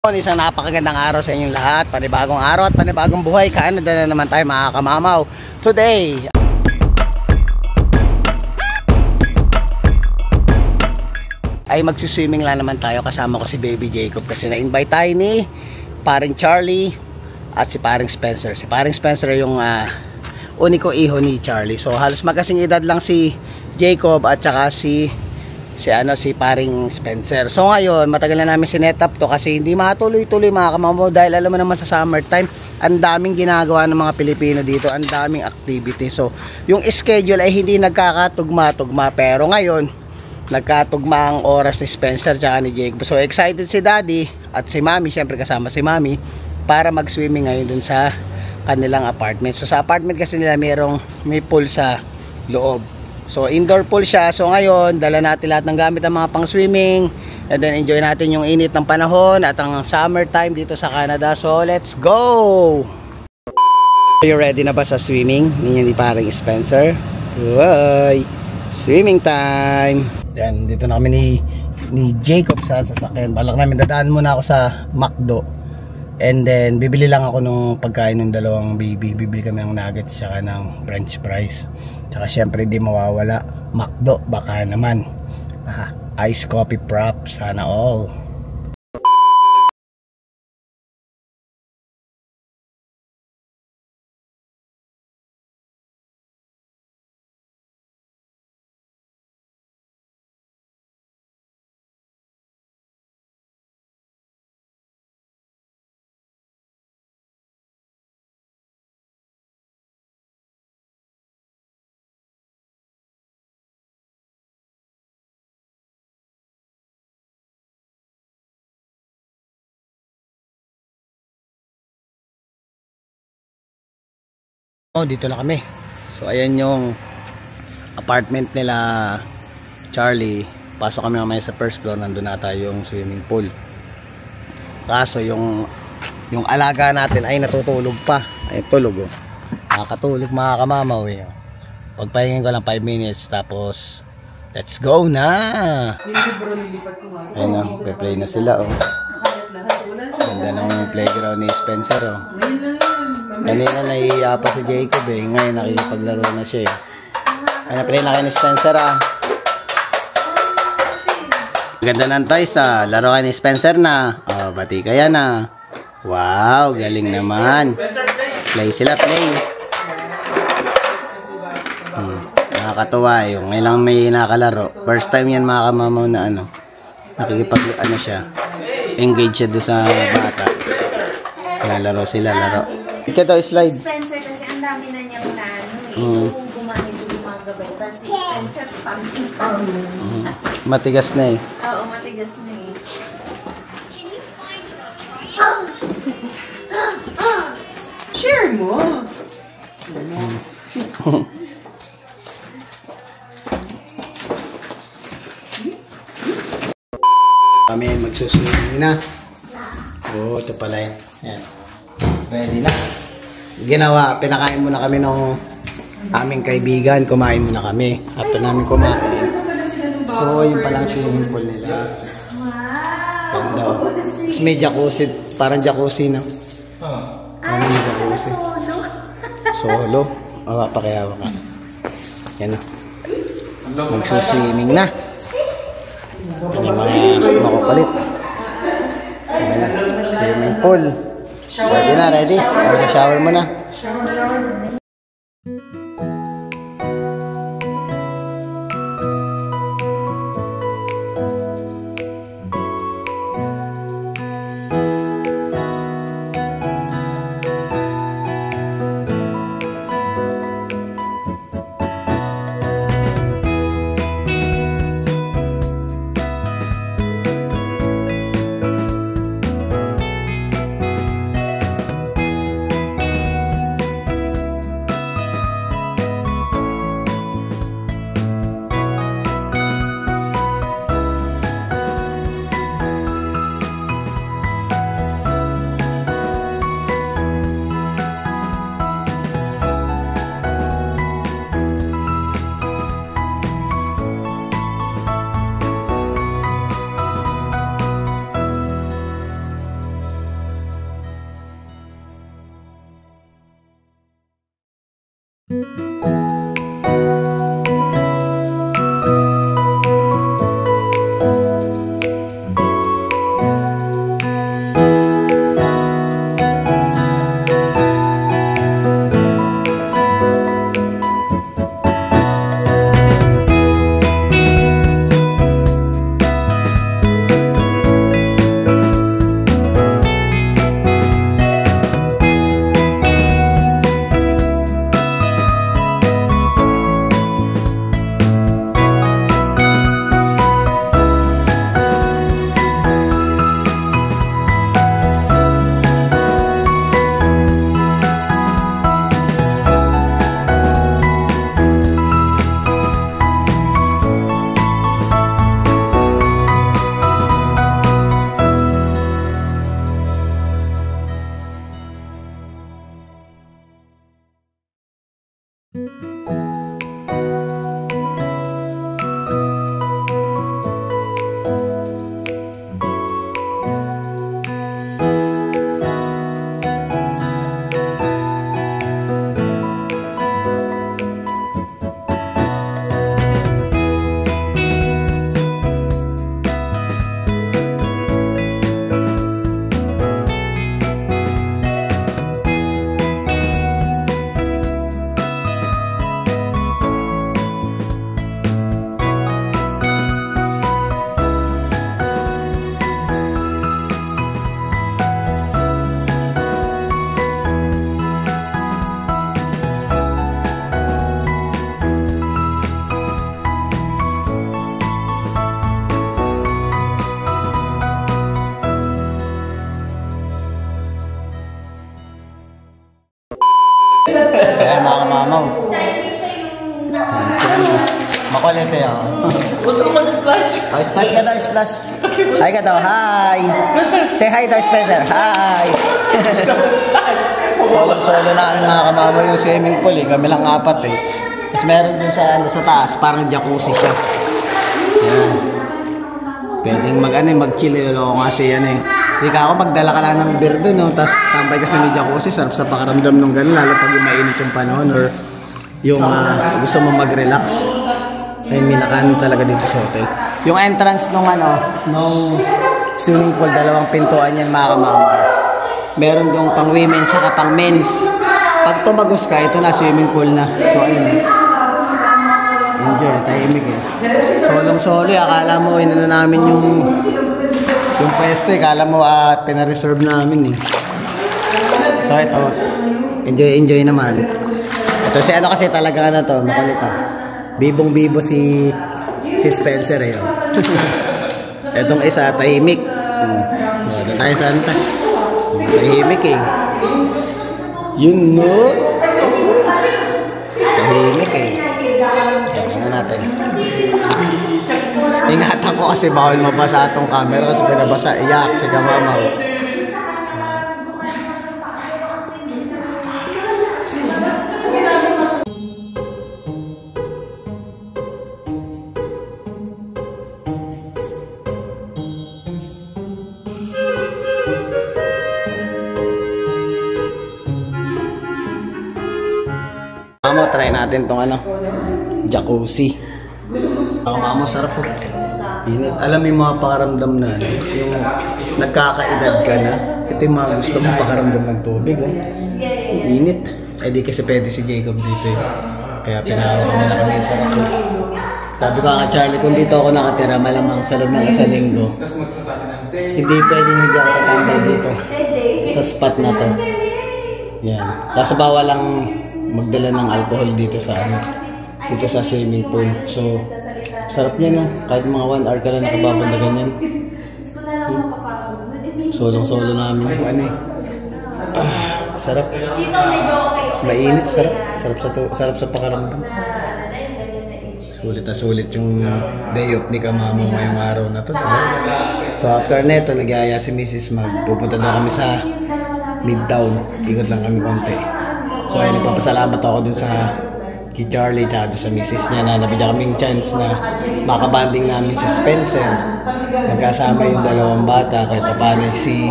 Isang napakagandang araw sa inyong lahat. Panibagong araw at panibagong buhay. Canada na naman tayo mga kamamaw. Today ay magsuswimming lang naman tayo. Kasama ko si Baby Jacob kasi na-invite tayo ni paring Charlie at si paring Spencer. Si paring Spencer yung uniko iho ni Charlie. So halos magkasing edad lang si Jacob at saka si paring Spencer. So ngayon, matagal na namin sinet up to kasi hindi matuloy-tuloy mga kamamaw dahil alam mo naman sa summertime, ang daming ginagawa ng mga Pilipino dito, ang daming activity. So, yung schedule ay hindi nagkakatugma-tugma pero ngayon, nagkatugma ang oras ni Spencer at ni Jake. So, excited si Daddy at si Mami, syempre kasama si Mami, para mag-swimming ngayon dun sa kanilang apartment. So, sa apartment kasi nila may pool sa loob. So indoor pool siya. So ngayon dala natin lahat ng gamit ng mga pang swimming and then enjoy natin yung init ng panahon at ang summer time dito sa Canada. So let's go! Are you ready na ba sa swimming? Ninyo ni paring Spencer. Uy! Swimming time! Yan, dito na kami ni Jacob sa sasakyan. Balak namin dadaan muna ako sa McDo. And then, bibili lang ako nung pagkain ng dalawang baby. Bibili kami ng nuggets saka ng french fries. Saka syempre di mawawala McDo, baka naman. Ice coffee prop, sana all. Oh, dito na kami. So ayan yung apartment nila Charlie. Pasok kami mamaya sa first floor, nandun nata yung swimming pool. Kaso yung alaga natin ay natutulog pa. Ay tulog oh. Nakakatulog mga kamamaw eh. Pagpahingin ko lang 5 minutes tapos let's go na. Ayun oh, play na sila oh. Ganda ng playground ni Spencer oh. Kanina nahihiya pa si Jacob eh. Ngayon nakikipaglaro na siya eh. Ano play na kayo ni Spencer ah. Ganda ng toys ah. Laro kayo ni Spencer na. Oh, bati kaya na. Wow, galing naman. Play sila, play. Nakakatuwa eh. Ngayon lang may nakalaro. First time yan mga kamamaw na ano. Nakikipag siya. Engage siya doon sa bata. Laro sila, laro. Ika daw slide. Spencer kasi ang dami na niyang plano. Gumamit yung mga gabay. Pero si Spencer matigas na eh. Oo, matigas na eh. Share mo. Kami magsusunod na. Oh, ito pala yan. Yan. Ready na. Ginawa, pinakain muna kami ng aming kaibigan. Kumain muna kami. After namin kumain. So, yun palang swimming pool nila. Ganda o. Tapos may jacuzzi. Parang jacuzzi na. Ano yung jacuzzi? Solo. Awa pa kaya ka. Yan o. Magsuswimming na. Ano yung mga makukulit. Ayan na. Swimming pool. Ready na, ready? Shower mo na. kamamaw. Makulit eh, oh. Huwag ka mag-splash. Oh, splash ka daw, splash. Hi ka daw, hi. Say hi daw, Spencer. Hi. Solo na ang mga kamamaw yung swimming pool eh. Kami lang 4 eh. Tapos meron dun sa taas, parang jacuzzi siya. Yan. Pwedeng mag-chill eh. Loko kasi yan eh. Hindi ka ako, magdala ka lang ng beer dun, no? Tapos tambay ka sa may jacuzzi. Sarap sa pakaramdam nung gano'n. Lalo pag yung mainit yung panahon or yung gusto mo mag-relax. Ay, minakaano talaga dito sa hotel. Yung entrance nung swimming pool, 2 pintuan yan mga kamama. Meron dong pang women saka pang men's. Pag tumagos ka, ito na swimming pool na. So ayun. Enjoy, tahimik eh. Solong-solo, akala mo inano namin yung pwesto eh. Akala mo pina-reserve namin eh. So ito, enjoy naman. Ito si ano kasi talaga to, makulit ah. Bibong-bibo si Spencer eh. Oh. Etong isa, tahimik. Ito tayo sa ano tayo. Tahimik eh. Yun no? Tahimik eh. Tingnan natin. Ingatan ko kasi bawal mabasa itong camera kasi pinabasa. Iyak si kamamaw. Mamo, try natin tong jacuzzi. Mamo, sarap po. Init. Alam mo yung mga pakaramdam na, yung nagkakaedad ka na, ito yung mga gusto mong pakaramdam ng tubig. Oh. Init. Ay di kasi pwede si Jacob dito eh. Kaya pinahawa ko na kami sa sarap. Sabi ko nga Charlie, kung dito ako nakatira, malamang sa loob ng 1 linggo. Hindi pwedeng hindi ako tatambay dito. Sa spot na to. Yan. Kasi bawal lang magdala ng alcohol dito sa swimming pool. So, sarap niya no. Kahit mga 1 hour ka lang nakababad na ganyan. Solong-solo namin yung sarap. Mainit, sarap sa pakaramdam. Sulit na sulit yung day off ni kamamo ngayong araw na to. So, after neto, nag-aaya si Mrs. Magpupunta daw kami sa Midtown. Ikot lang kami konti. So ayun, nagpapasalamat ako dun sa kay Charlie at sa misis niya na nabigyan kaming chance na makabanding namin si Spencer. Magkasama yung 2 bata kahit paano si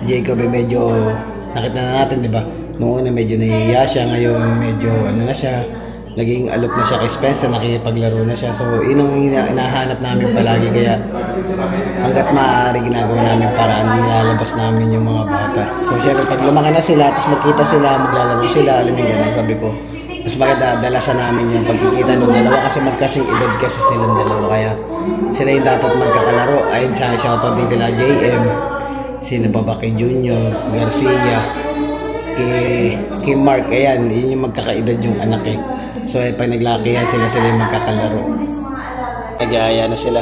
Jacob ay medyo nakita na natin, di ba? Noong una medyo nahihiya siya, ngayon medyo na siya, naging alok na siya kay Spencer, nakipaglaro na siya. So yun ang hinahanap namin palagi, kaya hanggat maaari ginagawa namin paraan, nilalabas namin yung mga bata. So syempre pag lumaki na sila, tapos magkita sila, maglalaro sila, alam mo yun, sabi ko, mas maganda dalasan namin yung pagkikita ng dalawa kasi magkasing edad kasi silang dalawa, kaya sila yung dapat magkakalaro. Ayun siya, shoutout din kila JM, sino pa ba, kay Junior, Garcia, kay Mark, ayan, yun yung magkakaedad yung anak eh. So pag naglakihan sila yung magkakalaro. Nagyaya na sila.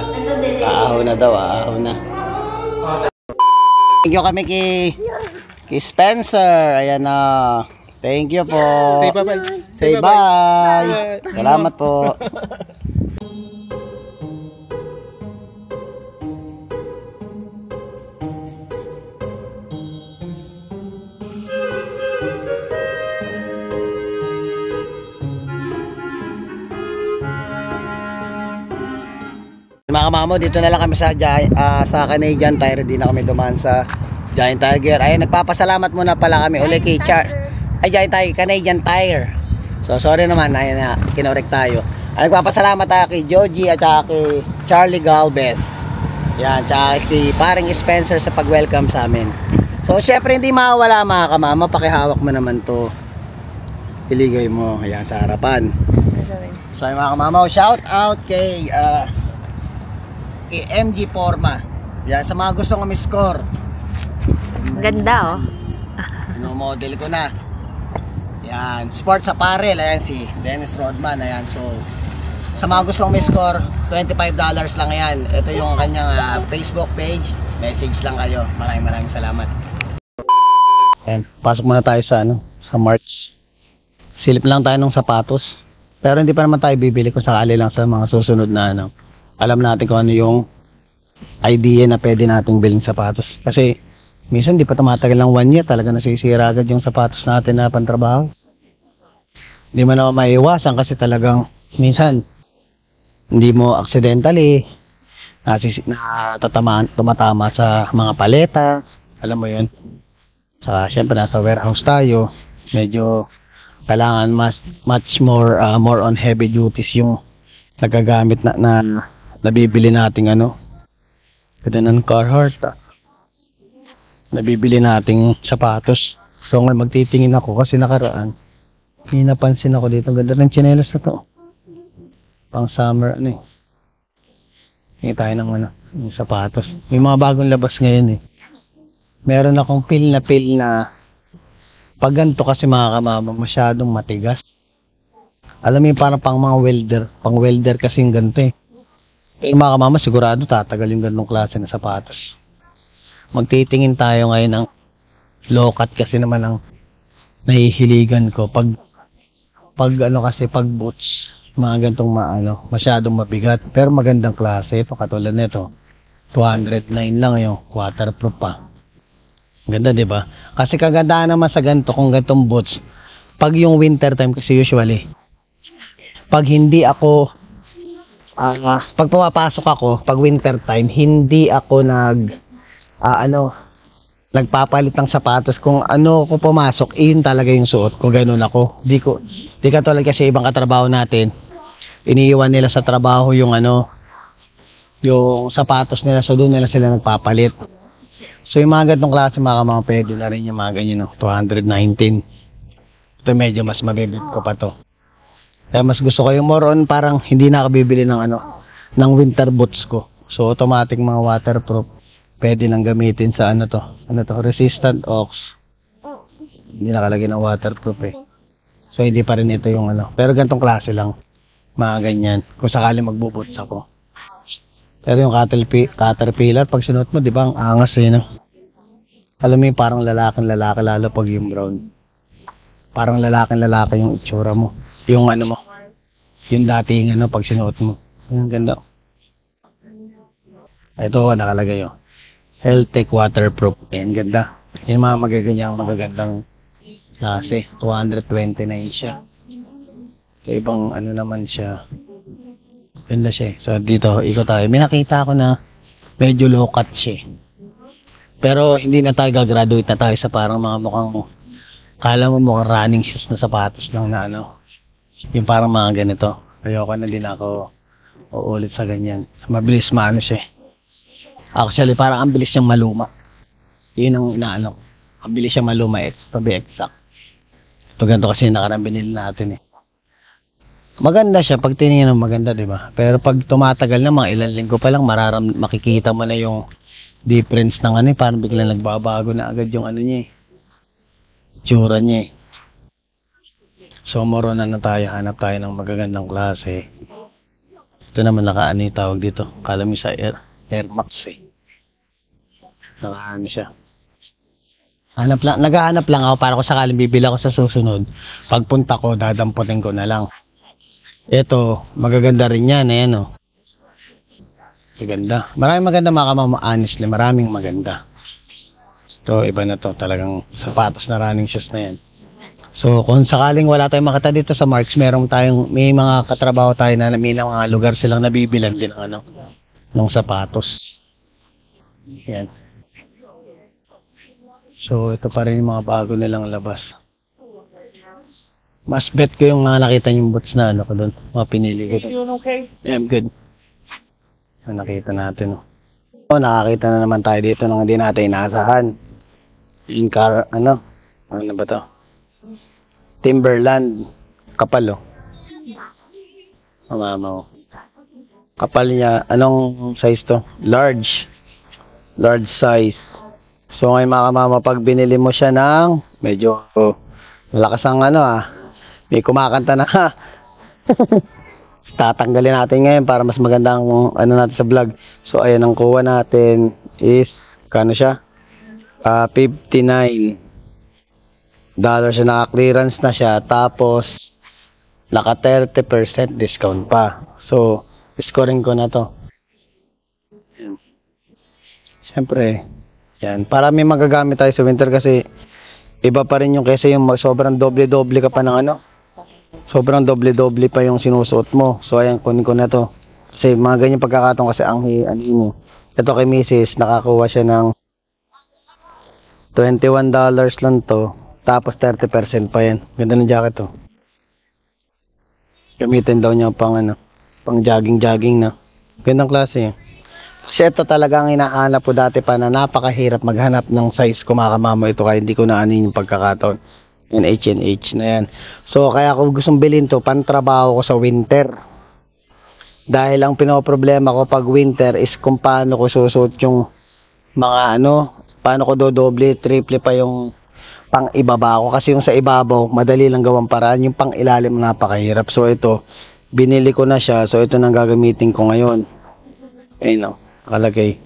Aahaw na daw, aahaw na. Thank you kami kay Spencer. Ayan na. Thank you po. Say bye-bye. Say bye. Salamat po. Mga kamamo, dito na lang kami sa Canadian Tire. Di na kami dumaan sa Giant Tiger. Ayun, nagpapasalamat muna pala kami uli kay Giant Tiger, Canadian Tire. So sorry naman, ayun na, kinorek tayo. Ay, nagpapasalamat kay Joji at saka kay Charlie Galvez. Yan, tsaka kay paring Spencer sa pag-welcome sa amin. So syempre hindi mawala mga kamamo, pakihawak mo naman to. Iligay mo, ayan, sa harapan. So mga kamamo, shout out kay MG Forma. Yan, sa mga gustong umiscore. Ganda oh. Model ko na. Yan, sports apparel. Ayan si Dennis Rodman. Ayan, so sa mga gustong umiscore, $25 lang yan. Ito yung kanyang Facebook page. Message lang kayo. Maraming salamat. Ayan, pasok muna tayo sa sa March. Silip lang tayo ng sapatos. Pero hindi pa naman tayo bibili kung sakali lang sa mga susunod na ano. Alam natin kung ano yung idea na pwede nating biling sapatos. Kasi minsan di pa tumatagal ng 1 year, talaga nasisira agad yung sapatos natin na pantrabaho. Hindi mo naman maiiwasan kasi talagang minsan hindi mo accidentally tumatama sa mga paleta. Alam mo yun. Saka syempre nasa warehouse tayo. Medyo kailangan much more on heavy duties yung nagagamit na nabibili nating ano. Ganda ng Carhartt. Nabibili nating sapatos. So ngayon magtitingin ako kasi nakaraan. May napansin ako dito. Ganda ng tsinelas na to. Pang summer ano eh. Tingin tayo ng ano, yung sapatos. May mga bagong labas ngayon eh. Meron akong feel na pag ganito kasi mga kamama, masyadong matigas. Alam mo yung parang pang mga welder. Pang welder kasi yung ganito eh. Pero mga kamama, sigurado tatagal yung ganitong klase na sapatos. Magtitingin tayo ngayon ng low-cut kasi naman ang nahihiligan ko. Pag ano kasi, pag boots, mga ganitong masyadong mabigat. Pero magandang klase. Ito katulad nito. 209 lang yung waterproof pa. Ganda, di ba? Kasi kagandahan naman sa ganito, kung ganitong boots, pag yung winter time kasi usually, pag hindi ako, pag pumapasok ako, pag winter time, hindi ako nagpapalit ng sapatos. Kung ano ko pumasok, yun talaga yung suot ko, ganun ako. Di katulad kasi ibang katrabaho natin, iniiwan nila sa trabaho yung yung sapatos nila, so doon nila sila nagpapalit. So yung mga ganitong klase mga pwede na rin yung mga ganyan, 219. Ito medyo mas mabibit ko pa to. Kaya mas gusto ko yung more on parang hindi na ako bibili ng ng winter boots ko. So automatic mga waterproof. Pwede nang gamitin sa resistant ox. Hindi nakalagay ng waterproof eh. So hindi pa rin ito yung pero ganitong klase lang. Mga ganyan. Kung sakali magbuboots ako. Pero yung Caterpillar, pag sinuot mo, di ba, ang angas eh, no? Alam mo yung parang lalaki, lalo pag yung brown. Parang lalaki yung itsura mo. Yung mo, yung dating pag sinuot mo. Ang ganda. Ito, nakalagay yun. Healthtech waterproof. Ayan, ganda. Yung mga magagandang klase. 229 siya. So, ibang naman siya. Ganda siya. So, dito, ikot tayo. May nakita ako na medyo low cut siya. Pero, hindi na tayo gagraduate na tayo sa parang mga kala mo mukhang running shoes na sapatos lang na yung parang mga ganito. Ayoko na din ako uulit sa ganyan. Mabilis siya. Actually, parang ang bilis siyang maluma. Yun ang inaano. Ang bilis siyang maluma, to be exact. Ito ganito kasi nakarang binili natin eh. Maganda siya pag tinignan mo, maganda, 'di ba? Pero pag tumatagal na mga ilang linggo pa lang makikita mo na yung difference ng parang biglang nagbabago na agad yung niya eh. Tsura niya eh. So moro na tayo, hanap tayo ng magagandang klase. Ito naman tawag dito. Kala mo sa Air Max eh. Siya. Naghahanap lang ako para kung sakaling bibili ako sa susunod. Pagpunta ko, dadamputin ko na lang. Ito, magaganda rin yan, Maganda. Maraming maganda mga kamama, honestly. Maraming maganda. Ito, iba na to. Talagang sapatos na running shoes na yan. So, kung sakaling wala tayong makita dito sa Marks, may mga katrabaho tayo na may mga lugar silang nabibilan din ng sapatos. Yan. So, ito pa rin yung mga bago nilang labas. Mas bet ko yung nakita yung boots na ko doon. Mga pinili ko doon. Okay? Yeah, I'm good. So, nakita natin. Nakakita na naman tayo dito nang hindi natin inaasahan. Yung ano ba to? Timberland. Kapal Mama. Kapal niya. Anong size to? Large. Large size. So ngayon mga kamama, pag binili mo siya ng medyo malakas ang may kumakanta na tatanggalin natin ngayon para mas magandang natin sa vlog. So ayan, ang kuha natin is kano siya? 59. Dollar siya, naka-clearance na siya. Tapos, naka 30% discount pa. So, scoring ko na to. Siyempre, yan. Para may magagamit tayo sa winter kasi iba pa rin yung kasi yung sobrang doble-doble ka pa ng ano. Sobrang doble-doble pa yung sinusuot mo. So, ayan, kunin ko na to. Kasi mga ganyan pagkakataon kasi ang ano yun. Ito kay Mrs. nakakuha siya ng $21 lang to. Tapos 30% pa yan. Ganda ng jacket to. Gamitin daw niya pang ano, pang jogging-jogging na. Gandang klase. Kasi ito talaga ang hinahanap ko dati pa na napakahirap maghanap ng size ko mga kamamo ito kaya hindi ko naanin yung pagkakataon. Yung H&H na yan. So kaya kung gustong bilhin to, pantrabaho ko sa winter. Dahil ang pinoproblema ko pag winter is kung paano ko susuot yung mga ano, paano ko dodoble, triple pa yung pang ibaba ko kasi yung sa ibabaw madali lang gawang paraan, yung pang ilalim napakahirap. So ito binili ko na siya, so ito nang gagamitin ko ngayon. Ayun o, nakalagay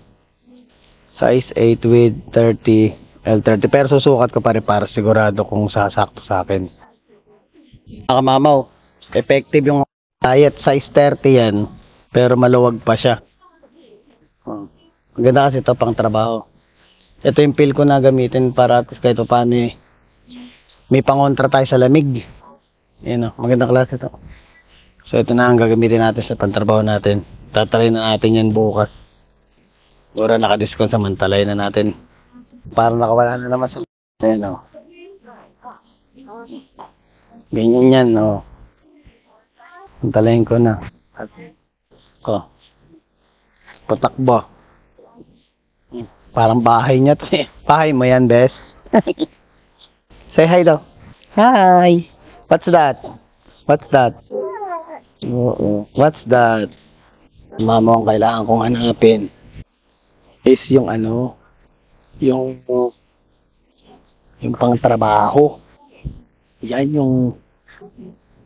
size 8 with 30 L30, pero susukat ko pa rin para sigurado kung sasakto sa akin. Mga mamaw, effective yung diet, size 30 yan pero maluwag pa siya. Maganda kasi ito pang trabaho. Ito yung peel ko na gamitin para at least kahit paano eh, may pangontra tayo sa lamig. Ayan o, magandang klase ito. So ito na ang gagamitin natin sa pantrabaho natin. Tatry na natin yan bukas. Ura naka-discount, samantalay na natin. Para nakawala na naman sa... Ayan o. Ganyan yan o. Santalayin ko na. O. Patakbo. Parang bahay niya to eh. Bahay mo yan, bes. Say hi daw. Hi. What's that? What's that? Oo. What's that? Mama, ang kailangan kong hanapin is yung ano, yung pangtrabaho. Yan yung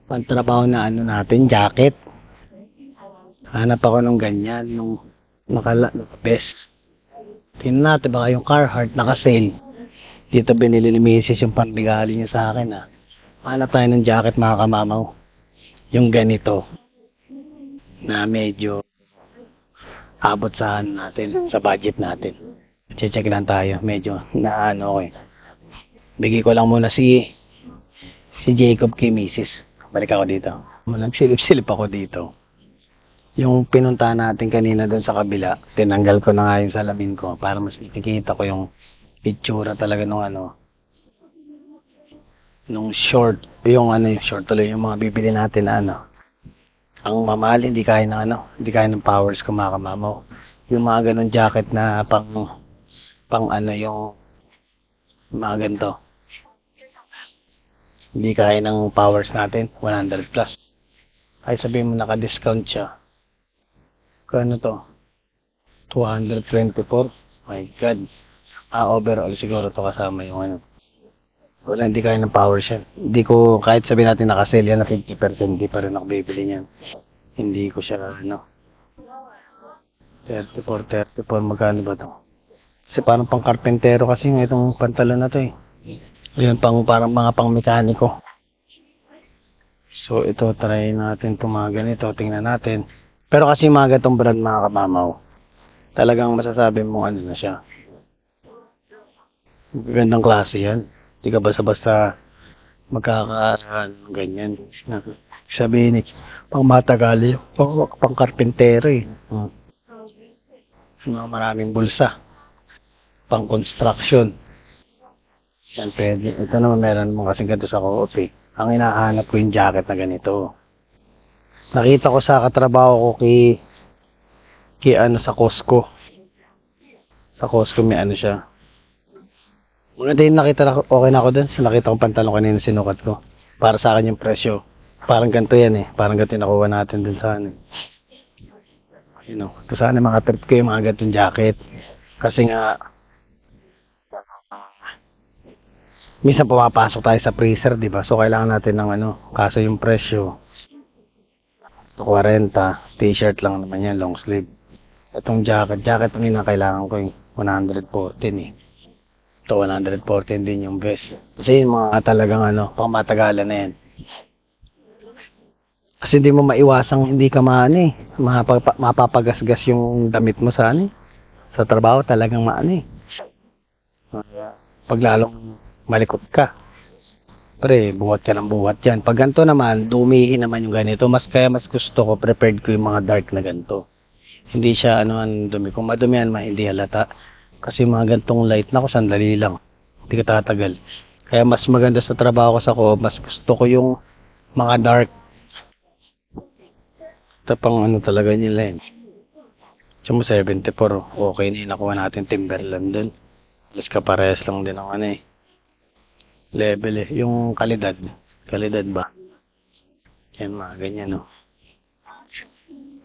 pangtrabaho na ano natin, jacket. Hanap ako ng ganyan, nung naka-best. Tingnan natin baka yung Carhartt naka-sale. Dito binili ni Mrs. yung panbigali niya sa akin ah. Hanap tayo ng jacket mga kamamaw. Yung ganito. Na medyo abot sa ano natin, sa budget natin. Check lang tayo. Medyo na ano ko eh. Bigay ko lang muna si Jacob kay Mrs. Balik ako dito. Nagsilip-silip ako dito. Yung pinunta natin kanina doon sa kabila, tinanggal ko na nga yung salamin ko para mas makikita ko yung itsura talaga nung ano, nung short, yung ano, yung short tuloy, yung mga bibili natin na ano. Ang mamahal, hindi kaya ng ano, hindi kaya ng powers ko mga kamamaw. Yung mga ganun jacket na pang ano, yung mga ganito. Hindi kaya ng powers natin, 100 plus. Ay sabihin mo naka-discount siya. Kano to? 224. My God. Overall siguro to kasama yung ano. Wala, hindi kaya ng power siya. Hindi ko, kahit sabihin natin naka-sale yan na 50%, hindi pa rin ako bibili niyan. Hindi ko siya, ano. 34, magkano ba to? Kasi parang pang karpentero kasi yung itong pantalon na to eh. Yun, parang mga pang mekaniko. So, ito, try natin itong mga ganito. Tingnan natin. Pero kasi mga gatong brand mga kamamaw, talagang masasabi mo ano na siya. Gandang klase yan. Hindi ka basta-basta ganyan. Sabihin eh, pang matagali, pang karpentero eh. Maraming bulsa. Pang construction. Yan pwede. Ito naman meron mo kasing ganito sa co-op eh. Ang hinahanap ko yung jacket na ganito. Nakita ko sa katrabaho ko kay ano sa Costco. Sa Costco may ano siya. Maganda yung nakita, okay na ako dun. So, nakita ko pantalon kanina sinukat ko. Para sa akin yung presyo. Parang ganito yan eh. Parang ganito yung nakuha natin dun sa ano. You know, ito sana mga trip ko yung mga ganitong jacket. Kasi nga, minsan pumapasok tayo sa freezer, di ba? So, kailangan natin ng ano, kaso yung presyo. 40, t-shirt lang naman yan, long sleeve. Itong jacket ang kailangan ko yung 114 eh. to 114 din yung best. Kasi yung mga talagang pang matagalan na yan. Kasi hindi mo maiwasang hindi ka mapapagasgas yung damit mo sa sa trabaho talagang pag lalong malikot ka. Pre, buhat ka ng buhat yan. Pag ganito naman, dumihin naman yung ganito. Kaya mas gusto ko, prepared ko yung mga dark na ganito. Hindi siya dumi. Kung madumihan, hindi halata. Kasi mga gantong light na sandali lang. Hindi ka tatagal. Kaya mas maganda sa trabaho ko sa mas gusto ko yung mga dark. Ito pang talaga nila yun. Tsaka 74, okay na yung nakuha natin Timberland dun. Alas kaparehas lang din ang level yung kalidad ba? Yan mga ganyan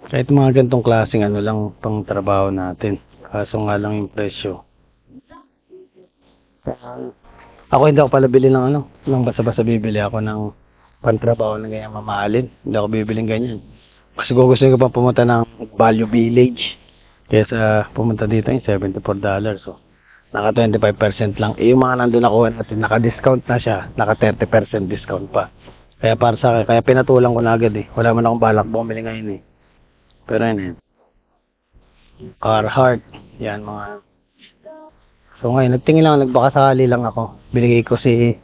Kahit mga gantong klaseng lang pang trabaho natin. Kaso nga lang yung presyo. Ako hindi ako pala bili ng nang basta-basta bibili ako ng pantrabaho na ganyan mamahalin. Hindi ako bibiling ganyan. Mas gusto ko pa pumunta ng Value Village. Kaya pumunta dito yung $74. So, naka 25% lang. Yung mga nandun nakuha natin, naka-discount na siya. Naka 30% discount pa. Kaya para sa akin, kaya pinatulang ko na agad Wala man akong balak bumili ngayon Pero yun Carhartt. Yan mga. So ngayon, nagtingin lang, nagbaka sakali lang ako. Binigay ko si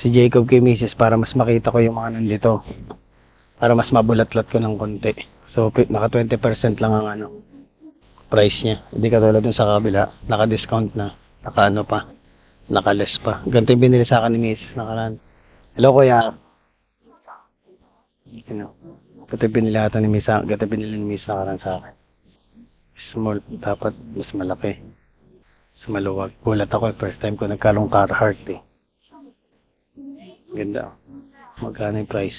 Jacob kay Mrs. para mas makita ko yung mga nandito. Para mas mabulat-lat ko ng konti. So, naka 20% lang ang price niya. Hindi katulad dun sa kabila, naka-discount na, pa, naka-less pa. Ganito yung binili sa akin ni Mrs. Nakaraan. Hello, kuya. Ganito yung binili ata ni Mrs. Ganito yung binili ni Mrs. Nakaraan sa akin. Small, dapat mas malaki. Mas maluwag. Gulat ako first time ko nagkalong Carhartt Ganda. Magkano yung price?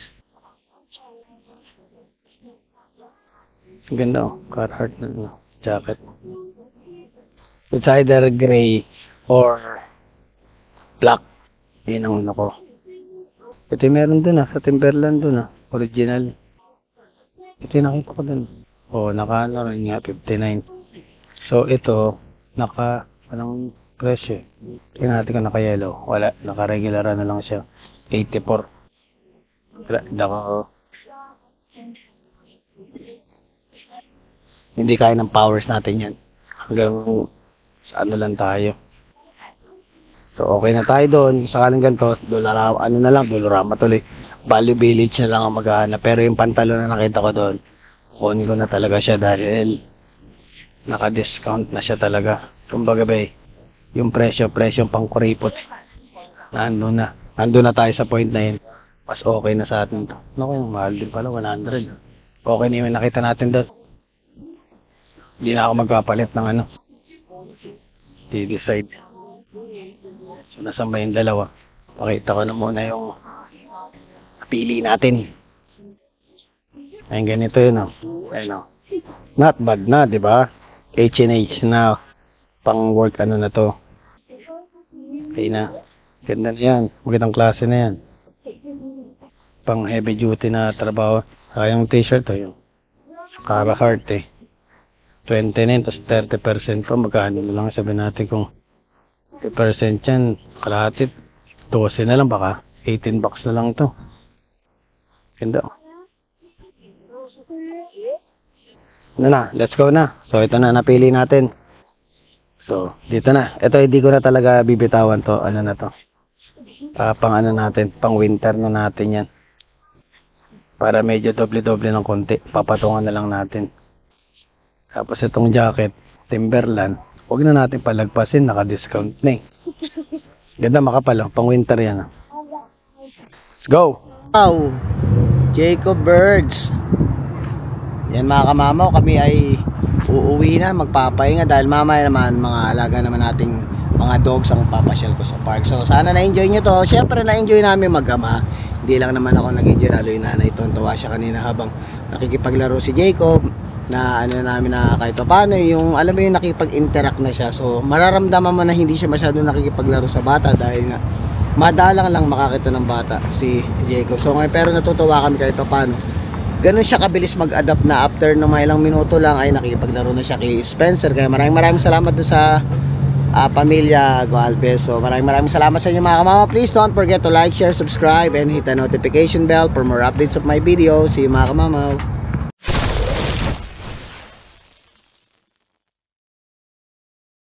Ganda Carhartt na jacket. It's either gray or black. Yun ang ko. Ito yung meron dun sa Timberland dun original. Ito yung nakita ko dun. Naka rin nga 59. So ito anong presyo? Tingnan natin kung naka-yellow. Wala, naka-regular na lang siya. 84. Hindi kaya ng powers natin yan. Hanggang sa lang tayo. So okay na tayo doon. Sakaling ganito, Dollarama tuloy. Value Village na lang ang maghahanap. Pero yung pantalon na nakita ko doon, kunin ko na talaga siya dahil naka-discount na siya talaga. Kumbaga yung presyo pang kuripot. Nandun na tayo sa point na yun. Mas okay na sa atin to. Yung mahal din pala, 100. Okay na yung nakita natin doon. Hindi na ako magpapalit ng di-decide. So, nasan ba yung dalawa? Pakita ko na muna yung pili natin. Ayun, ganito yun Ayun Not bad na, di ba? H&H na pang work na to. Okay na. Ganda na yan. Magandang klase na yan. Pang heavy duty na trabaho. Saka yung t-shirt yung Carhartt 29 tapos 30% pa. Magkano na lang sabihin natin kung 30% yan. Kalahati 12 na lang baka. 18 bucks na lang to. Ganda. Let's go na. So ito na napili natin. So dito na. Ito hindi ko na talaga bibitawan to. Na to. Pang natin. Pang winter na natin yan. Para medyo doble-doble ng konti. Papatungan na lang natin. Tapos itong jacket, Timberland, huwag na natin palagpasin, naka-discount na Ganda makapal pang winter yan Let's go! Wow! Jacob Birds. Yan mga kamamaw, kami ay uuwi na, magpapahinga dahil mamaya naman mga alaga naman nating mga dogs ang papasyal ko sa park. So sana na-enjoy nyo to. Siyempre na-enjoy namin mag-ama. Hindi lang naman ako nag-enjoy, lalo yung nanay tontawa siya kanina habang nakikipaglaro si Jacob. Na namin na kahit paano yung alam mo yung nakikipag-interact na siya. So mararamdaman mo na hindi siya masyadong nakikipaglaro sa bata dahil nga madalang lang makakita ng bata si Jacob. So ngayon pero natutuwa kami kahit paano. Ganun siya kabilis mag-adapt na after ng mga ilang minuto lang ay nakikipaglaro na siya kay Spencer. Kaya maraming salamat doon sa pamilya Gualvez. So maraming salamat sa inyo mga kamama. Please don't forget to like, share, subscribe, and hit the notification bell for more updates of my videos. See you mga kamama.